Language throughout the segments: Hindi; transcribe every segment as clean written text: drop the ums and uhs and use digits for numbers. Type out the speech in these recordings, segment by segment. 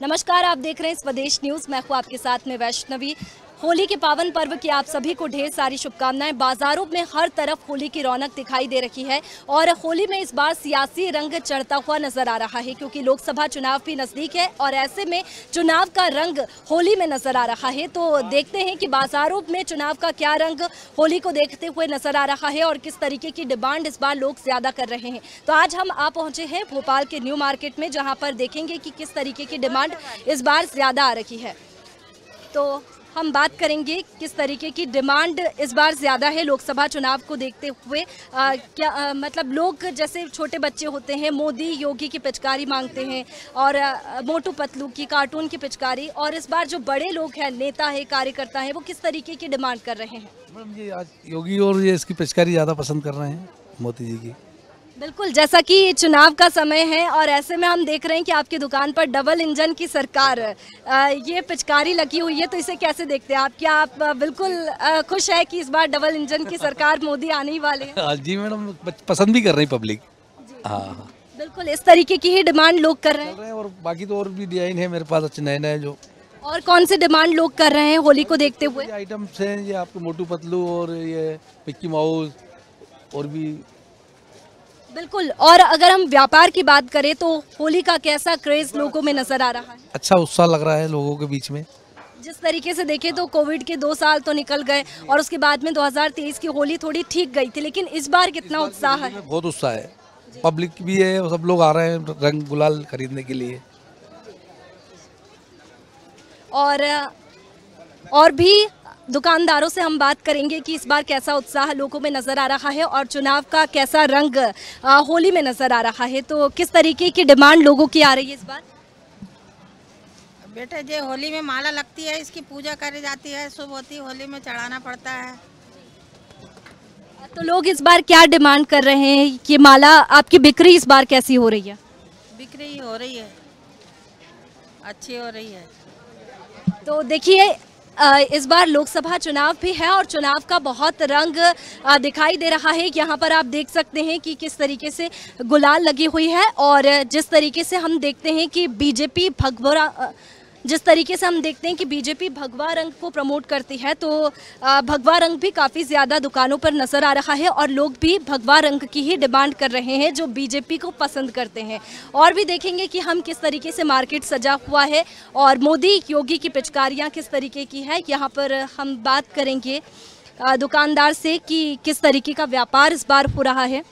नमस्कार, आप देख रहे हैं स्वदेश न्यूज। मैं हूं आपके साथ में वैष्णवी। होली के पावन पर्व की आप सभी को ढेर सारी शुभकामनाएं। बाजारों में हर तरफ होली की रौनक दिखाई दे रही है और होली में इस बार सियासी रंग चढ़ता हुआ नजर आ रहा है, क्योंकि लोकसभा चुनाव भी नजदीक है और ऐसे में चुनाव का रंग होली में नजर आ रहा है। तो देखते हैं कि बाजारों में चुनाव का क्या रंग होली को देखते हुए नजर आ रहा है और किस तरीके की डिमांड इस बार लोग ज्यादा कर रहे हैं। तो आज हम आ पहुंचे हैं भोपाल के न्यू मार्केट में, जहां पर देखेंगे कि किस तरीके की डिमांड इस बार ज्यादा आ रही है। तो हम बात करेंगे किस तरीके की डिमांड इस बार ज़्यादा है लोकसभा चुनाव को देखते हुए। मतलब लोग जैसे छोटे बच्चे होते हैं, मोदी योगी की पिचकारी मांगते हैं और मोटू पतलू की, कार्टून की पिचकारी, और इस बार जो बड़े लोग हैं, नेता है, कार्यकर्ता है, वो किस तरीके की डिमांड कर रहे हैं? मैडम ये आज योगी और ये इसकी पिचकारी ज़्यादा पसंद कर रहे हैं, मोदी जी की। बिल्कुल, जैसा कि चुनाव का समय है और ऐसे में हम देख रहे हैं कि आपकी दुकान पर डबल इंजन की सरकार ये पिचकारी लगी हुई है, तो इसे कैसे देखते हैं आप? क्या आप बिल्कुल खुश है कि इस बार डबल इंजन की सरकार मोदी आने ही वाले हैं? जी मैडम, पसंद भी कर रही पब्लिक। हाँ, बिल्कुल, इस तरीके की ही डिमांड लोग कर रहे हैं। और बाकी तो और भी डिजाइन है मेरे पास अच्छे नए नए। जो और कौन से डिमांड लोग कर रहे हैं होली को देखते हुए? आइटम्स हैं ये आपके मोटू पतलू और ये मिक्की माउस और भी। बिल्कुल, और अगर हम व्यापार की बात करें तो होली का कैसा क्रेज लोगों में नजर आ रहा है? अच्छा उत्साह लग रहा है लोगों के बीच में। जिस तरीके से देखें तो कोविड के 2 साल तो निकल गए और उसके बाद में 2023 की होली थोड़ी ठीक गई थी, लेकिन इस बार कितना उत्साह है? बहुत उत्साह है, पब्लिक भी है, सब लोग आ रहे हैं रंग गुलाल खरीदने के लिए। और भी दुकानदारों से हम बात करेंगे कि इस बार कैसा उत्साह लोगों में नजर आ रहा है और चुनाव का कैसा रंग होली में नजर आ रहा है। तो किस तरीके की डिमांड लोगों की आ रही है इस बार? बेटा जो होली में माला लगती है, इसकी पूजा करी जाती है, शुभ होती है, होली में चढ़ाना पड़ता है। तो लोग इस बार क्या डिमांड कर रहे हैं कि माला आपकी बिक्री इस बार कैसी हो रही है? बिक्री हो रही है, अच्छी हो रही है। तो देखिए, इस बार लोकसभा चुनाव भी है और चुनाव का बहुत रंग दिखाई दे रहा है। यहाँ पर आप देख सकते हैं कि किस तरीके से गुलाल लगी हुई है और जिस तरीके से हम देखते हैं कि बीजेपी भगवा रंग को प्रमोट करती है, तो भगवा रंग भी काफ़ी ज़्यादा दुकानों पर नज़र आ रहा है और लोग भी भगवा रंग की ही डिमांड कर रहे हैं जो बीजेपी को पसंद करते हैं। और भी देखेंगे कि हम किस तरीके से मार्केट सजा हुआ है और मोदी योगी की पिचकारियाँ किस तरीके की है। यहाँ पर हम बात करेंगे दुकानदार से कि किस तरीके का व्यापार इस बार हो रहा है।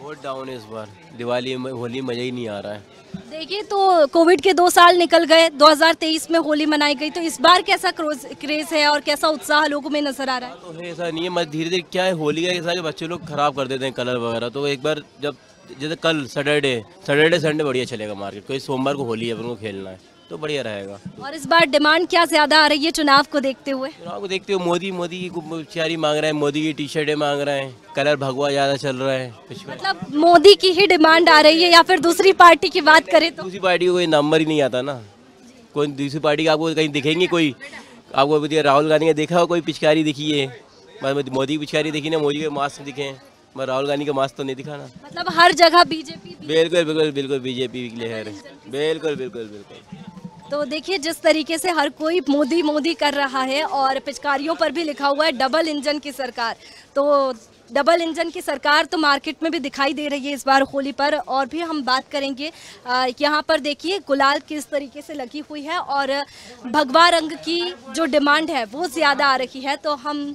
बहुत डाउन है इस बार, दिवाली में होली मज़ा ही नहीं आ रहा है। देखिए, तो कोविड के 2 साल निकल गए, 2023 में होली मनाई गई, तो इस बार कैसा क्रेज है और कैसा उत्साह लोगों में नजर आ रहा है? तो ऐसा नहीं है, मत धीरे धीरे क्या है, होली का ऐसा कि बच्चे लोग खराब कर देते हैं कलर वगैरह। तो एक बार जब जैसे कल सैटरडे संडे बढ़िया चलेगा मार्केट, कोई सोमवार को होली है उनको खेलना है तो बढ़िया रहेगा। और इस बार डिमांड क्या ज्यादा आ रही है चुनाव को देखते हुए? चुनाव को देखते हुए मोदी की पिचकारी मांग रहे हैं, मोदी की टी शर्टें मांग रहे हैं, कलर भगवा ज़्यादा चल रहा है। मतलब मोदी की ही डिमांड आ रही है या फिर दूसरी पार्टी की बात करें तो? दूसरी पार्टी को कोई नंबर ही नहीं आता ना। कोई दूसरी पार्टी का आपको कहीं दिखेंगे? कोई आपको राहुल गांधी का देखा हो कोई पिचकारी दिखी है? मोदी की पिचकारी देखी ना, मोदी के मास्क दिखे, मगर राहुल गांधी का मास्क तो नहीं दिखा ना। मतलब हर जगह बीजेपी। बिल्कुल बीजेपी के लिए है। बिल्कुल। तो देखिए, जिस तरीके से हर कोई मोदी कर रहा है और पिचकारियों पर भी लिखा हुआ है डबल इंजन की सरकार, तो डबल इंजन की सरकार तो मार्केट में भी दिखाई दे रही है इस बार होली पर। और भी हम बात करेंगे, यहाँ पर देखिए गुलाल किस तरीके से लगी हुई है और भगवा रंग की जो डिमांड है वो ज़्यादा आ रही है। तो हम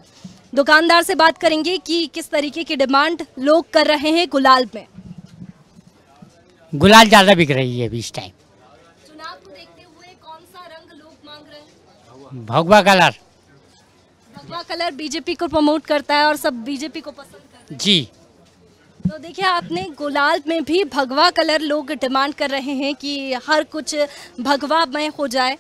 दुकानदार से बात करेंगे कि किस तरीके की डिमांड लोग कर रहे हैं गुलाल में। गुलाल ज़्यादा बिक रही है अभी इस टाइम। चुनाव को देखते हुए कौन सा रंग लोग मांग रहे हैं? भगवा कलर। भगवा कलर बीजेपी को प्रमोट करता है और सब बीजेपी को पसंद करते हैं। जी। तो देखिए, आपने गुलाल में भी भगवा कलर लोग डिमांड कर रहे हैं कि हर कुछ भगवा में हो जाए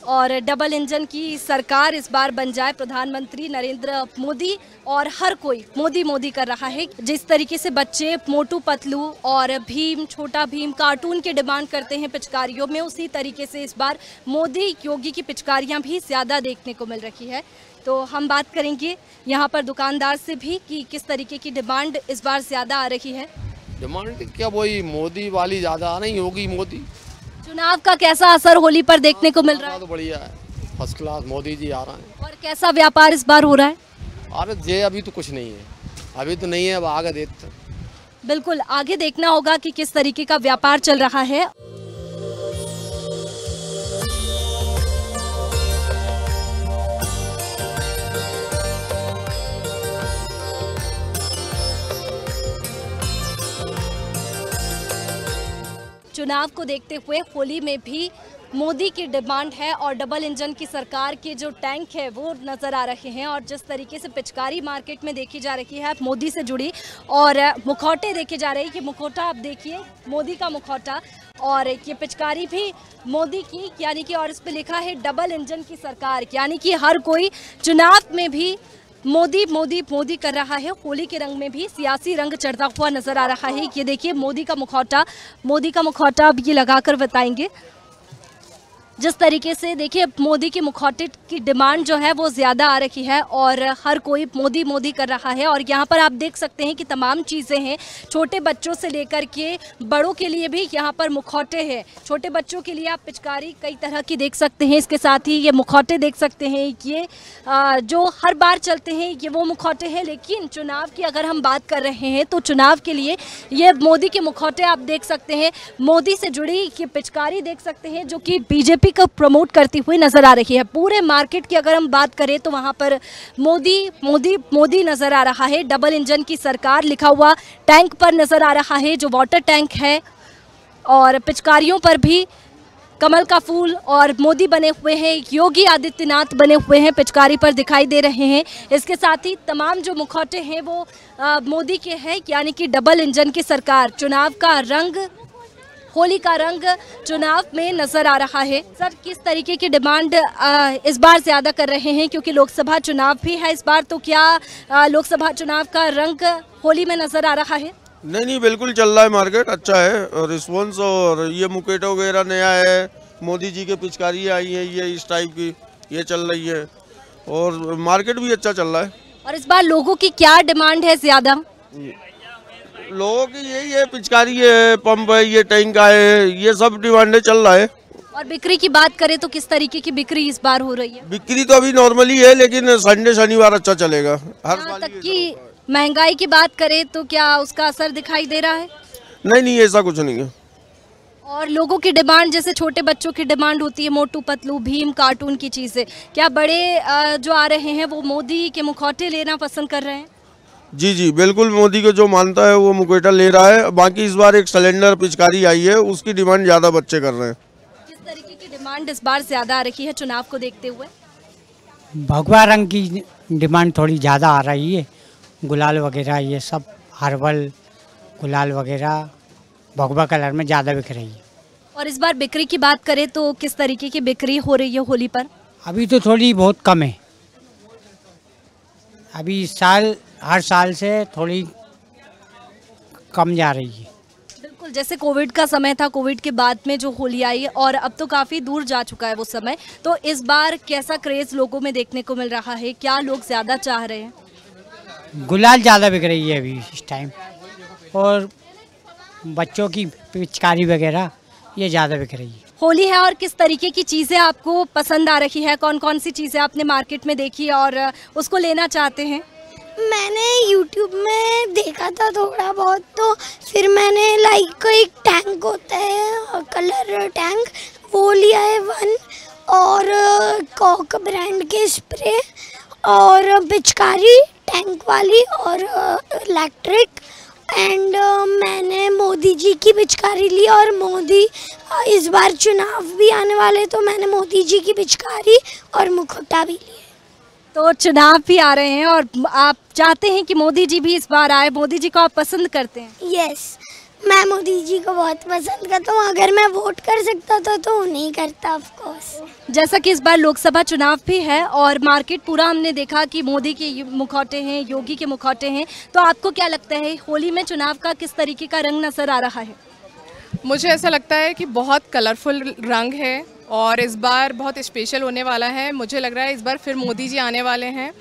और डबल इंजन की सरकार इस बार बन जाए। प्रधानमंत्री नरेंद्र मोदी और हर कोई मोदी कर रहा है। जिस तरीके से बच्चे मोटू पतलू और भीम, छोटा भीम, कार्टून की डिमांड करते हैं पिचकारियों में, उसी तरीके से इस बार मोदी योगी की पिचकारियां भी ज़्यादा देखने को मिल रही है। तो हम बात करेंगे यहाँ पर दुकानदार से भी कि किस तरीके की डिमांड इस बार ज़्यादा आ रही है। डिमांड क्या, वही मोदी वाली ज़्यादा आ रही, योगी मोदी। चुनाव का कैसा असर होली पर देखने को मिल रहा है? तो बढ़िया है, फर्स्ट क्लास, मोदी जी आ रहे हैं। और कैसा व्यापार इस बार हो रहा है? अरे जे अभी तो कुछ नहीं है, अभी तो नहीं है, अब आगे देखते। बिल्कुल आगे देखना होगा कि किस तरीके का व्यापार चल रहा है। चुनाव को देखते हुए होली में भी मोदी की डिमांड है और डबल इंजन की सरकार के जो टैंक है वो नज़र आ रहे हैं। और जिस तरीके से पिचकारी मार्केट में देखी जा रही है मोदी से जुड़ी, और मुखौटे देखे जा रहे हैं कि मुखौटा आप देखिए मोदी का मुखौटा, और ये पिचकारी भी मोदी की, यानी कि और इस पे लिखा है डबल इंजन की सरकार, यानी कि हर कोई चुनाव में भी मोदी मोदी मोदी कर रहा है। होली के रंग में भी सियासी रंग चढ़ता हुआ नजर आ रहा है। ये देखिए मोदी का मुखौटा अब ये लगाकर बताएंगे। जिस तरीके से देखिए मोदी के मुखौटे की डिमांड जो है वो ज़्यादा आ रही है और हर कोई मोदी मोदी कर रहा है। और यहाँ पर आप देख सकते हैं कि तमाम चीज़ें हैं, छोटे बच्चों से लेकर के बड़ों के लिए भी यहाँ पर मुखौटे हैं। छोटे बच्चों के लिए आप पिचकारी कई तरह की देख सकते हैं, इसके साथ ही ये मुखौटे देख सकते हैं। ये जो हर बार चलते हैं ये वो मुखौटे हैं, लेकिन चुनाव की अगर हम बात कर रहे हैं तो चुनाव के लिए ये मोदी के मुखौटे आप देख सकते हैं। मोदी से जुड़ी ये पिचकारी देख सकते हैं जो कि बीजेपी को प्रमोट करती हुई नजर आ रही है। पूरे मार्केट की अगर हम बात करें तो वहां पर मोदी मोदी मोदी नजर आ रहा है। डबल इंजन की सरकार लिखा हुआ टैंक पर नजर आ रहा है जो वाटर टैंक है, और पिचकारियों पर भी कमल का फूल और मोदी बने हुए हैं, योगी आदित्यनाथ बने हुए हैं पिचकारी पर दिखाई दे रहे हैं। इसके साथ ही तमाम जो मुखौटे हैं वो मोदी के हैं, यानी कि डबल इंजन की सरकार। चुनाव का रंग, होली का रंग चुनाव में नजर आ रहा है। सर किस तरीके की डिमांड इस बार ज़्यादा कर रहे हैं, क्योंकि लोकसभा चुनाव भी है इस बार, तो क्या लोकसभा चुनाव का रंग होली में नजर आ रहा है? नहीं, बिल्कुल चल रहा है, मार्केट अच्छा है और रिस्पॉन्स, और ये मुकेटो वगैरह नया है, मोदी जी के पिचकारी आई है ये इस टाइप की, ये चल रही है और मार्केट भी अच्छा चल रहा है। और इस बार लोगों की क्या डिमांड है ज़्यादा? लोगों की यही है, पिचकारी है, पंप है, ये टैंक है, ये सब डिमांडें चल रहा है। और बिक्री की बात करें तो किस तरीके की बिक्री इस बार हो रही है? बिक्री तो अभी नॉर्मली है, लेकिन संडे शनिवार अच्छा चलेगा हर यहाँ साल। तक कि महंगाई की बात करें तो क्या उसका असर दिखाई दे रहा है? नहीं, ऐसा कुछ नहीं है। और लोगों की डिमांड, जैसे छोटे बच्चों की डिमांड होती है मोटू पतलू भीम कार्टून की चीज़ें, क्या बड़े जो आ रहे हैं वो मोदी के मुखौटे लेना पसंद कर रहे हैं? जी, बिल्कुल, मोदी को जो मानता है वो मुकेटा ले रहा है। बाकी इस बार एक सिलेंडर पिचकारी आई है, उसकी डिमांड ज़्यादा बच्चे कर रहे हैं। किस तरीके की डिमांड इस बार ज़्यादा आ रही है चुनाव को देखते हुए? भगवा रंग की डिमांड थोड़ी ज़्यादा आ रही है। गुलाल वगैरह ये सब हर्बल गुलाल वगैरह भगवा कलर में ज़्यादा बिक रही है। और इस बार बिक्री की बात करें तो किस तरीके की बिक्री हो रही है होली पर? अभी तो थोड़ी बहुत कम है, अभी हर साल से थोड़ी कम जा रही है। बिल्कुल, जैसे कोविड का समय था, कोविड के बाद में जो होली आई और अब तो काफ़ी दूर जा चुका है वो समय, तो इस बार कैसा क्रेज़ लोगों में देखने को मिल रहा है? क्या लोग ज़्यादा चाह रहे हैं? गुलाल ज़्यादा बिक रही है अभी इस टाइम, और बच्चों की पिचकारी वगैरह ये ज़्यादा बिक रही है। होली है और किस तरीके की चीज़ें आपको पसंद आ रही है? कौन कौन सी चीज़ें आपने मार्केट में देखी और उसको लेना चाहते हैं? मैंने YouTube में देखा था थोड़ा बहुत, तो फिर मैंने एक टैंक होता है कलर टैंक, वो लिया है 1, और कॉक ब्रांड के स्प्रे और पिचकारी टैंक वाली और इलेक्ट्रिक, एंड मैंने मोदी जी की पिचकारी ली। और मोदी इस बार चुनाव भी आने वाले, तो मैंने मोदी जी की पिचकारी और मुखौटा भी लिए। तो चुनाव भी आ रहे हैं और आप चाहते हैं कि मोदी जी भी इस बार आए, मोदी जी को आप पसंद करते हैं? यस, मैं मोदी जी को बहुत पसंद करता हूँ। अगर मैं वोट कर सकता था तो उन्हें करता ऑफ कोर्स। जैसा कि इस बार लोकसभा चुनाव भी है और मार्केट पूरा हमने देखा कि मोदी के मुखौटे हैं, योगी के मुखौटे हैं, तो आपको क्या लगता है होली में चुनाव का किस तरीके का रंग नजर आ रहा है? मुझे ऐसा लगता है कि बहुत कलरफुल रंग है और इस बार बहुत स्पेशल होने वाला है। मुझे लग रहा है इस बार फिर मोदी जी आने वाले हैं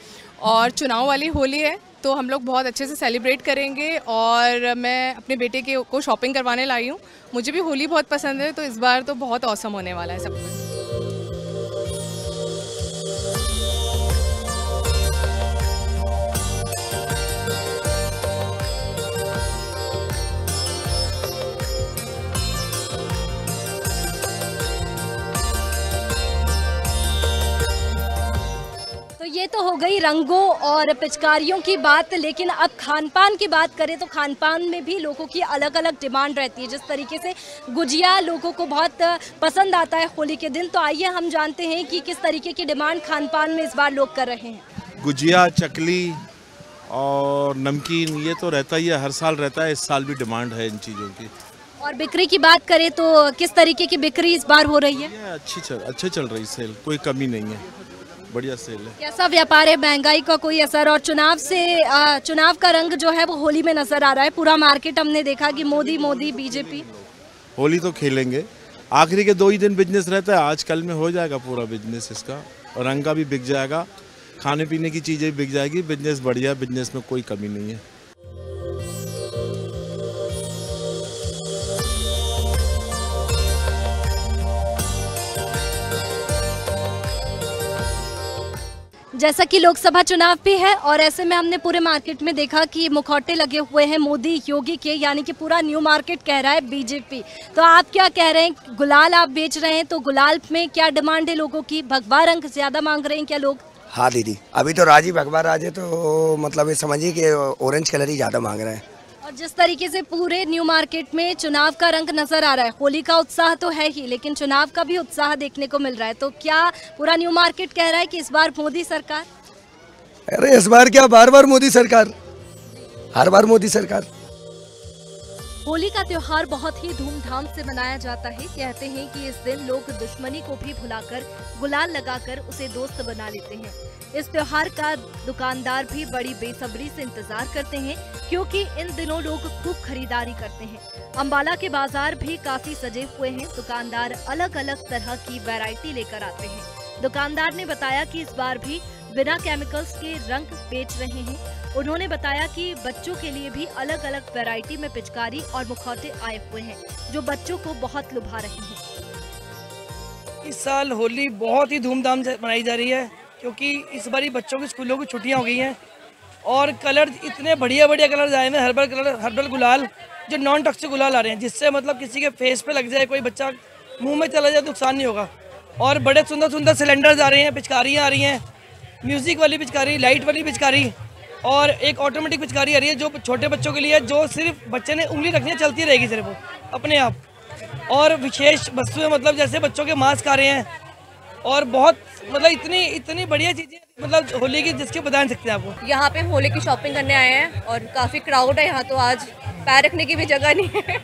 और चुनाव वाली होली है, तो हम लोग बहुत अच्छे से सेलिब्रेट करेंगे और मैं अपने बेटे को शॉपिंग करवाने लाई हूँ। मुझे भी होली बहुत पसंद है, तो इस बार तो बहुत औसम होने वाला है सब कुछ। ये तो हो गई रंगों और पिचकारियों की बात, लेकिन अब खान पान की बात करें तो खान पान में भी लोगों की अलग अलग डिमांड रहती है। जिस तरीके से गुजिया लोगों को बहुत पसंद आता है होली के दिन, तो आइए हम जानते हैं कि किस तरीके की डिमांड खान पान में इस बार लोग कर रहे हैं। गुजिया, चकली और नमकीन, ये तो रहता ही है, हर साल रहता है, इस साल भी डिमांड है इन चीज़ों की। और बिक्री की बात करें तो किस तरीके की बिक्री इस बार हो रही है? अच्छे चल रही सेल, कोई कमी नहीं है, बढ़िया सेल है। कैसा व्यापार है? महंगाई का कोई असर और चुनाव का रंग जो है वो होली में नजर आ रहा है। पूरा मार्केट हमने देखा कि मोदी मोदी बीजेपी। होली तो खेलेंगे, आखिरी के 2 ही दिन बिजनेस रहता है, आज कल में हो जाएगा पूरा बिजनेस इसका, और रंग का भी बिक जाएगा, खाने पीने की चीजें भी बिक जाएगी, बिजनेस बढ़िया, बिजनेस में कोई कमी नहीं है। जैसा कि लोकसभा चुनाव भी है और ऐसे में हमने पूरे मार्केट में देखा कि मुखौटे लगे हुए हैं मोदी योगी के, यानी कि पूरा न्यू मार्केट कह रहा है बीजेपी। तो आप क्या कह रहे हैं? गुलाल आप बेच रहे हैं, तो गुलाल में क्या डिमांड है लोगों की? भगवा रंग ज्यादा मांग रहे हैं क्या लोग? हाँ दीदी, अभी तो राजी भगवा राज है, तो मतलब ये समझिए कि ऑरेंज कलर ही ज़्यादा मांग रहे हैं। और जिस तरीके से पूरे न्यू मार्केट में चुनाव का रंग नजर आ रहा है, होली का उत्साह तो है ही, लेकिन चुनाव का भी उत्साह देखने को मिल रहा है, तो क्या पूरा न्यू मार्केट कह रहा है कि इस बार मोदी सरकार? अरे इस बार क्या, बार बार मोदी सरकार, हर बार मोदी सरकार। होली का त्योहार बहुत ही धूमधाम से मनाया जाता है। कहते हैं कि इस दिन लोग दुश्मनी को भी भुलाकर गुलाल लगाकर उसे दोस्त बना लेते हैं। इस त्योहार का दुकानदार भी बड़ी बेसब्री से इंतजार करते हैं, क्योंकि इन दिनों लोग खूब खरीदारी करते हैं। अम्बाला के बाजार भी काफी सजे हुए हैं। दुकानदार अलग अलग तरह की वैरायटी लेकर आते हैं। दुकानदार ने बताया कि इस बार भी बिना केमिकल्स के रंग बेच रहे हैं। उन्होंने बताया कि बच्चों के लिए भी अलग अलग वैरायटी में पिचकारी और मुखौटे आए हुए हैं, जो बच्चों को बहुत लुभा रहे हैं। इस साल होली बहुत ही धूमधाम से मनाई जा रही है, क्योंकि इस बार बच्चों की स्कूलों की छुट्टियां हो गई हैं और कलर इतने बढ़िया बढ़िया कलर आए हैं। हर्बल कलर, हर्बल गुलाल, जो नॉन टॉक्सिक गुलाल आ रहे हैं, जिससे मतलब किसी के फेस पे लग जाए, कोई बच्चा मुंह में चला जाए तो नुकसान नहीं होगा। और बड़े सुंदर सुंदर सिलेंडर्स आ रहे हैं, पिचकारियाँ आ रही हैं, म्यूजिक वाली पिचकारी, लाइट वाली पिचकारी, और एक ऑटोमेटिक पिचकारी आ रही है जो छोटे बच्चों के लिए, जो सिर्फ बच्चे ने उंगली रखनी है, चलती रहेगी सिर्फ वो अपने आप। और विशेष वस्तुएं, मतलब जैसे बच्चों के मास्क आ रहे हैं, और बहुत मतलब इतनी बढ़िया चीजें, मतलब होली की जिसके बता नहीं सकते आपको। यहाँ पे होली की शॉपिंग करने आए हैं और काफी क्राउड है यहाँ, तो आज पैर रखने की भी जगह नहीं है।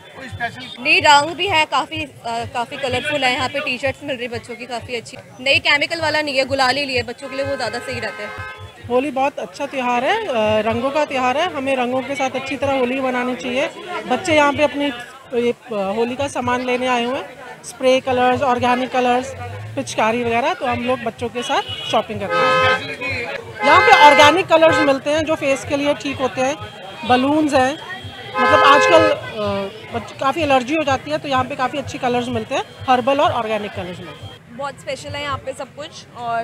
नहीं, रंग भी है, काफी कलरफुल है। यहाँ पे टी शर्ट्स मिल रही है बच्चों की, काफी अच्छी। नहीं, केमिकल वाला नहीं है, गुलाल ही लिए बच्चों के लिए, वो ज्यादा सही रहता है। होली बहुत अच्छा त्यौहार है, रंगों का त्यौहार है। हमें रंगों के साथ अच्छी तरह होली मनानी चाहिए। बच्चे यहाँ पे अपनी होली का सामान लेने आए हुए हैं, स्प्रे कलर्स, ऑर्गेनिक कलर्स, पिचकारी वगैरह, तो हम लोग बच्चों के साथ शॉपिंग करते हैं। यहाँ पे ऑर्गेनिक कलर्स मिलते हैं जो फेस के लिए ठीक होते हैं। बलून्स हैं, मतलब आजकल काफ़ी एलर्जी हो जाती है, तो यहाँ पे काफ़ी अच्छी कलर्स मिलते हैं, हर्बल और ऑर्गेनिक कलर्स मिलते हैं। बहुत स्पेशल है यहाँ पे सब कुछ, और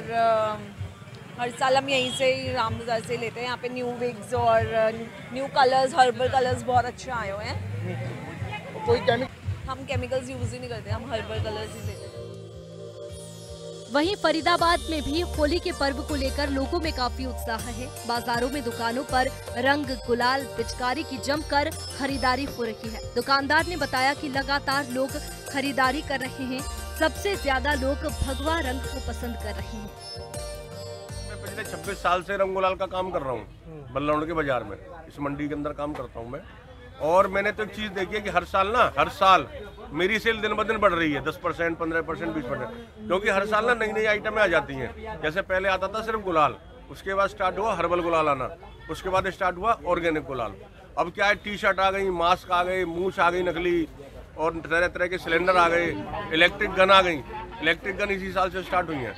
हर साल हम यहीं से ही राम बाजार से लेते हैं। यहाँ पे न्यू विग्स और न्यू कलर्स, हर्बल कलर्स बहुत अच्छे आए हुए हैं। हम केमिकल्स यूज ही नहीं करते, हम हर्बल कलर्स ही लेते हैं। वहीं फरीदाबाद में भी होली के पर्व को लेकर लोगों में काफी उत्साह है। बाजारों में दुकानों पर रंग, गुलाल, पिचकारी की जमकर खरीदारी हो रही है। दुकानदार ने बताया कि लगातार लोग खरीदारी कर रहे हैं। सबसे ज्यादा लोग भगवा रंग को पसंद कर रहे हैं। मैं पिछले 26 साल से रंग गुलाल का काम कर रहा हूँ बल्लौड़ के बाजार में, इस मंडी के अंदर काम करता हूँ मैं। और मैंने तो एक चीज़ देखी है कि हर साल मेरी सेल दिन ब दिन बढ़ रही है, 10%, 15%, 20%, क्योंकि हर साल नई नई आइटमें आ जाती हैं। जैसे पहले आता था सिर्फ गुलाल, उसके बाद स्टार्ट हुआ हर्बल गुलाल आना, उसके बाद स्टार्ट हुआ ऑर्गेनिक गुलाल। अब क्या है, टी शर्ट आ गई, मास्क आ गए, मूछ आ गई नकली, और तरह तरह के सिलेंडर आ गए, इलेक्ट्रिक गन आ गई। इलेक्ट्रिक गन इसी साल से स्टार्ट हुई है।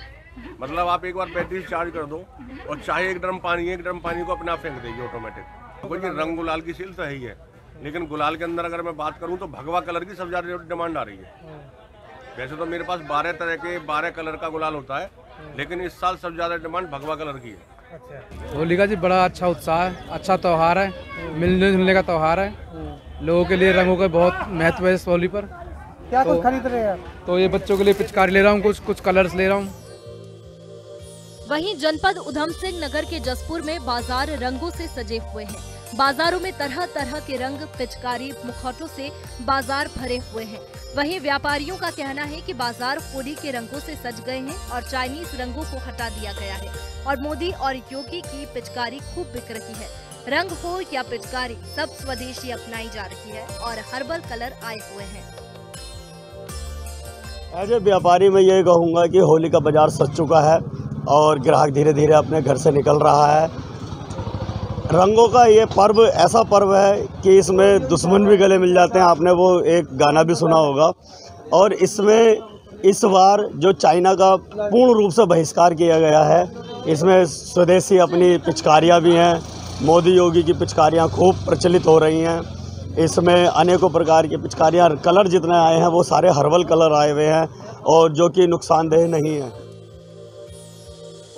मतलब आप एक बार बैटरी चार्ज कर दो और चाहे एक ड्रम पानी को अपने आप फेंक देगी ऑटोमेटिक। कोई रंग गुलाल की सेल तो है ही है, लेकिन गुलाल के अंदर अगर मैं बात करूं तो भगवा कलर की सबसे ज्यादा डिमांड आ रही है। वैसे तो मेरे पास 12 तरह के 12 कलर का गुलाल होता है, लेकिन इस साल सबसे ज्यादा डिमांड भगवा कलर की है। होली का जी बड़ा अच्छा उत्साह है, अच्छा त्यौहार है, मिलने जुलने का त्यौहार है। लोगों के लिए रंगों का बहुत महत्व है इस होली पर। क्या कुछ खरीद रहे हैं? तो ये बच्चों के लिए पिचकारी ले रहा हूँ, कुछ कलर्स ले रहा हूँ। वहीं जनपद उधम सिंह नगर के जसपुर में बाजार रंगों से सजे हुए हैं। बाजारों में तरह तरह के रंग, पिचकारी, मुखौटों से बाजार भरे हुए हैं। वहीं व्यापारियों का कहना है कि बाजार होली के रंगों से सज गए हैं और चाइनीज रंगों को हटा दिया गया है और मोदी और योगी की पिचकारी खूब बिक रही है। रंग हो या पिचकारी, सब स्वदेशी अपनाई जा रही है और हर्बल कलर आए हुए हैं। एज ए व्यापारी मैं ये कहूँगा कि होली का बाजार सज चुका है और ग्राहक धीरे धीरे अपने घर से निकल रहा है। रंगों का ये पर्व ऐसा पर्व है कि इसमें दुश्मन भी गले मिल जाते हैं। आपने वो एक गाना भी सुना होगा। और इसमें इस बार जो चाइना का पूर्ण रूप से बहिष्कार किया गया है, इसमें स्वदेशी अपनी पिचकारियाँ भी हैं। मोदी योगी की पिचकारियाँ खूब प्रचलित हो रही हैं। इसमें अनेकों प्रकार की पिचकारियाँ, कलर जितने आए हैं वो सारे हर्बल कलर आए हुए हैं और जो कि नुकसानदेह नहीं है।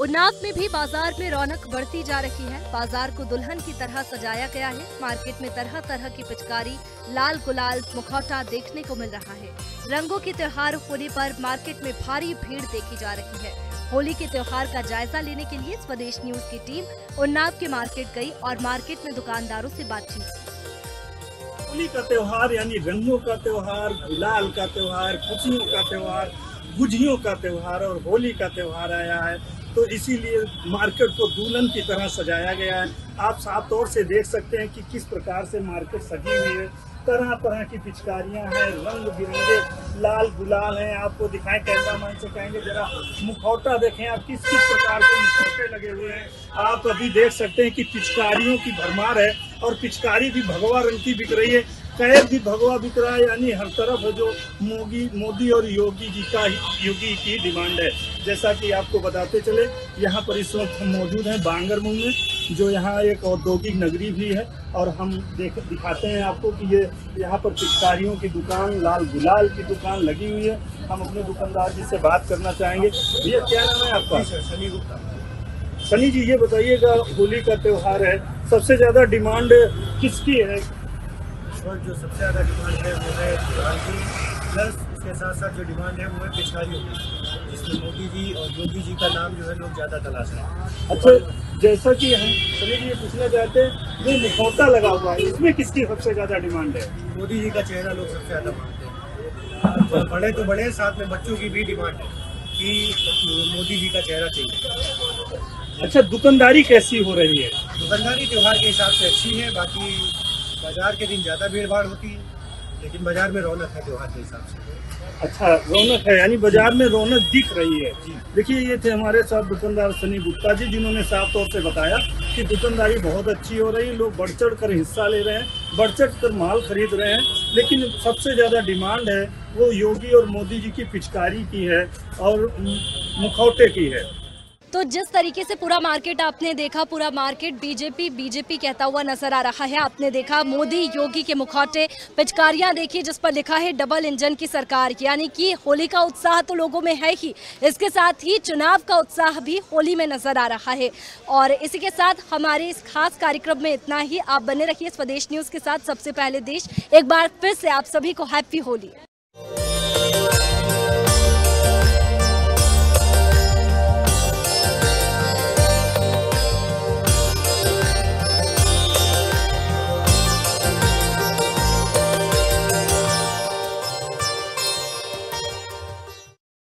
उन्नाव में भी बाजार में रौनक बढ़ती जा रही है। बाजार को दुल्हन की तरह सजाया गया है। मार्केट में तरह तरह की पिचकारी, लाल गुलाल, मुखौटा देखने को मिल रहा है। रंगों के त्योहार होली पर मार्केट में भारी भीड़ देखी जा रही है। होली के त्योहार का जायजा लेने के लिए स्वदेश न्यूज की टीम उन्नाव के मार्केट गई और मार्केट में दुकानदारों से बातचीत की। होली का त्योहार यानी रंगों का त्योहार, गुलाल का त्योहार, खुशियों का त्योहार, गुझियों का त्योहार और होली का त्योहार आया है, तो इसीलिए मार्केट को दुल्हन की तरह सजाया गया है। आप साफ तौर से देख सकते हैं कि किस प्रकार से मार्केट सजी हुई है। तरह तरह की पिचकारियां हैं, रंग बिरंगे लाल गुलाल हैं। आपको दिखाएं, कैमरा मैन से कहेंगे जरा मुखौटा देखें आप, किस किस प्रकार के मुखौटे लगे हुए हैं। आप अभी देख सकते हैं कि पिचकारियों की भरमार है और पिचकारी भी भगवा रंग की बिक रही है, कैप भी भगवा बिक रहा है। यानी हर तरफ जो मोदी और योगी की डिमांड है। जैसा कि आपको बताते चले, यहाँ पर इस वक्त हम मौजूद हैं बांगरमुंग में, जो यहाँ एक औद्योगिक नगरी भी है। और हम दिखाते हैं आपको कि ये यहाँ पर पिचकारियों की दुकान, लाल गुलाल की दुकान लगी हुई है। हम अपने दुकानदार जी से बात करना चाहेंगे। भैया क्या नाम है आपका? सनी गुप्ता। सनी जी ये बताइएगा, होली का त्योहार है, सबसे ज़्यादा डिमांड किसकी है? जो सबसे ज़्यादा डिमांड है वो है गुलाल की, प्लस उसके साथ साथ जो डिमांड है वो है पिचकारियों की, जिसमें मोदी जी और योगी जी का नाम जो है लोग ज़्यादा तलाश रहे हैं। अच्छा, जैसा कि हम सनी जी ये पूछना चाहते हैं, जो मुखौटा लगा हुआ है इसमें किसकी सबसे ज़्यादा डिमांड है? मोदी जी का चेहरा लोग सबसे ज़्यादा मांगते हैं। बड़े तो बड़े, साथ में बच्चों की भी डिमांड है कि मोदी जी का चेहरा चाहिए। अच्छा, दुकानदारी कैसी हो रही है? दुकानदारी त्यौहार के हिसाब से अच्छी है। बाकी बाजार के दिन ज़्यादा भीड़ भाड़ होती है, लेकिन बाजार में रौनक है त्यौहार के हिसाब से। अच्छा, रौनक है, यानी बाजार में रौनक दिख रही है। देखिए, ये थे हमारे साथ दुकानदार सनी गुप्ता जी, जिन्होंने साफ तौर से बताया कि दुकानदारी बहुत अच्छी हो रही है। लोग बढ़ चढ़ कर हिस्सा ले रहे हैं, बढ़ चढ़ कर माल खरीद रहे हैं। लेकिन सबसे ज़्यादा डिमांड है वो योगी और मोदी जी की पिचकारी की है और मुखौटे की है। तो जिस तरीके से पूरा मार्केट आपने देखा, पूरा मार्केट बीजेपी कहता हुआ नजर आ रहा है। आपने देखा मोदी योगी के मुखौटे, पिचकारियां देखी जिस पर लिखा है डबल इंजन की सरकार, यानी कि होली का उत्साह तो लोगों में है ही, इसके साथ ही चुनाव का उत्साह भी होली में नजर आ रहा है। और इसी के साथ हमारे इस खास कार्यक्रम में इतना ही। आप बने रहिए स्वदेश न्यूज के साथ। सबसे पहले देश, एक बार फिर से आप सभी को हैप्पी होली।